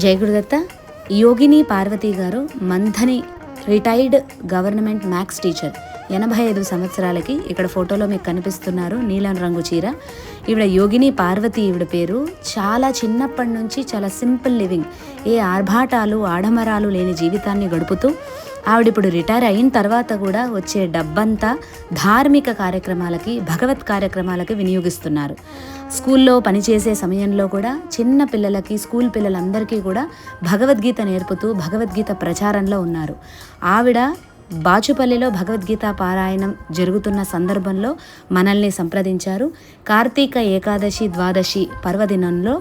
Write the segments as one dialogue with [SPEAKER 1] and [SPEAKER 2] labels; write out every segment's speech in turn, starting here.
[SPEAKER 1] జై గురుదత్త. యోగిని పార్వతి గారు Manthani retired government maths teacher. 85 సంవత్సరాలకి ఇక్కడ ఫోటోలో మీకు కనిపిస్తున్నారు నీలం రంగు చీర. ఈవిడ యోగిని పార్వతి ఈవిడ పేరు. చాలా చిన్నప్పటి నుంచి చాలా సింపుల్ లివింగ్, ఏ ఆర్భాటాలు ఆడంబరాలు లేని జీవితాన్ని గడుపుతూ ఆవిడిప్పుడు రిటైర్ అయిన తర్వాత కూడా వచ్చే డబ్బంతా ధార్మిక కార్యక్రమాలకి, భగవత్ కార్యక్రమాలకి వినియోగిస్తున్నారు. స్కూల్లో పనిచేసే సమయంలో కూడా చిన్న పిల్లలకి, స్కూల్ పిల్లలందరికీ కూడా భగవద్గీత నేర్పుతూ భగవద్గీత ప్రచారంలో ఉన్నారు. ఆవిడ బాచుపల్లిలో భగవద్గీత పారాయణం జరుగుతున్న సందర్భంలో మనల్ని సంప్రదించారు. కార్తీక ఏకాదశి ద్వాదశి పర్వదినంలో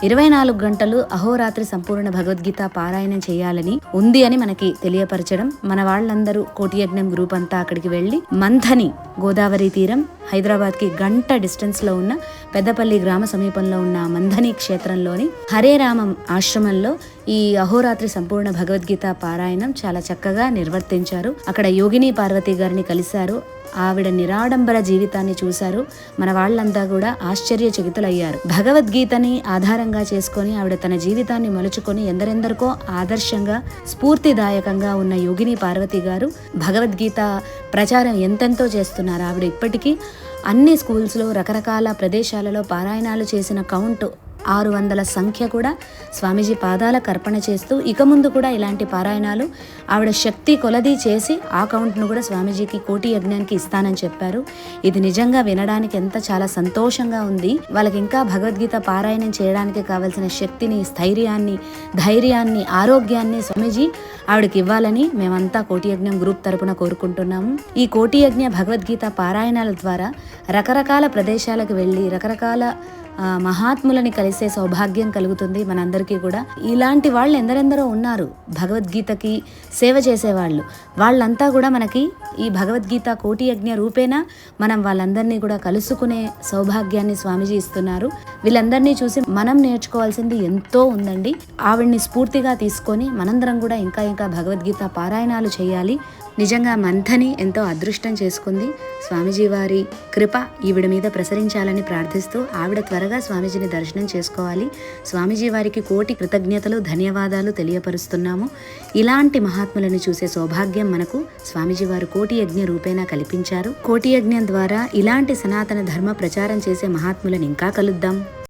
[SPEAKER 1] 24 గంటలు అహోరాత్రి సంపూర్ణ భగవద్గీత పారాయణం చేయాలని ఉంది అని మనకి తెలియపరచడం, మన వాళ్ళందరూ కోటియజ్ఞం గ్రూప్ అంతా అక్కడికి వెళ్ళి మంథని గోదావరి తీరం, హైదరాబాద్కి గంట డిస్టెన్స్లో ఉన్న పెద్దపల్లి గ్రామ సమీపంలో ఉన్న మంథని క్షేత్రంలోని హరే రామం ఆశ్రమంలో ఈ అహోరాత్రి సంపూర్ణ భగవద్గీత పారాయణం చాలా చక్కగా నిర్వర్తించారు. అక్కడ యోగిని పార్వతి గారిని కలిశారు. ఆవిడ నిరాడంబర జీవితాన్ని చూశారు. మన వాళ్ళంతా కూడా ఆశ్చర్యచకితులయ్యారు. భగవద్గీతని ఆధారంగా చేసుకొని ఆవిడ తన జీవితాన్ని మలుచుకొని ఎందరెందరికో ఆదర్శంగా, స్ఫూర్తిదాయకంగా ఉన్న యోగిని పార్వతి గారు భగవద్గీత ప్రచారం ఎంతెంతో చేస్తున్నారు. ఆవిడ ఇప్పటికీ అన్ని స్కూల్స్లో రకరకాల ప్రదేశాలలో పారాయణాలు చేసిన కౌంట్ 600 సంఖ్య కూడా స్వామీజీ పాదాలకు అర్పణ చేస్తూ, ఇక ముందు కూడా ఇలాంటి పారాయణాలు ఆవిడ శక్తి కొలది చేసి ఆ కౌంట్ను కూడా స్వామీజీకి కోటి యజ్ఞానికి ఇస్తానని చెప్పారు. ఇది నిజంగా వినడానికి ఎంత చాలా సంతోషంగా ఉంది. వాళ్ళకి ఇంకా భగవద్గీత పారాయణం చేయడానికి కావాల్సిన శక్తిని, స్థైర్యాన్ని, ధైర్యాన్ని, ఆరోగ్యాన్ని స్వామీజీ ఆవిడకి ఇవ్వాలని మేమంతా కోటి యజ్ఞం గ్రూప్ తరపున కోరుకుంటున్నాము. ఈ కోటి యజ్ఞ భగవద్గీత పారాయణాల ద్వారా రకరకాల ప్రదేశాలకు వెళ్ళి రకరకాల మహాత్ములని కలిసే సౌభాగ్యం కలుగుతుంది మనందరికీ కూడా. ఇలాంటి వాళ్ళు ఎందరెందరో ఉన్నారు భగవద్గీతకి సేవ చేసేవాళ్ళు. వాళ్ళంతా కూడా మనకి ఈ భగవద్గీత కోటి యజ్ఞ రూపేణా మనం వాళ్ళందరినీ కూడా కలుసుకునే సౌభాగ్యాన్ని స్వామీజీ ఇస్తున్నారు. వీళ్ళందరినీ చూసి మనం నేర్చుకోవాల్సింది ఎంతో ఉందండి. ఆవిడ్ని స్ఫూర్తిగా తీసుకొని మనందరం కూడా ఇంకా ఇంకా భగవద్గీత పారాయణాలు చేయాలి. నిజంగా మంథని ఎంతో అదృష్టం చేసుకుంది. స్వామీజీ వారి కృప ఈవిడ మీద ప్రసరించాలని ప్రార్థిస్తూ ఆవిడ త్వరగా స్వామీజీని దర్శనం చేసుకోవాలి. స్వామీజీ వారికి కోటి కృతజ్ఞతలు, ధన్యవాదాలు తెలియపరుస్తున్నాము. ఇలాంటి మహాత్ములను చూసే సౌభాగ్యం మనకు స్వామీజీ వారు కోటి యజ్ఞ రూపేణా కల్పించారు. కోటి యజ్ఞం ద్వారా ఇలాంటి సనాతన ధర్మ ప్రచారం చేసే మహాత్ములను ఇంకా కలుద్దాం.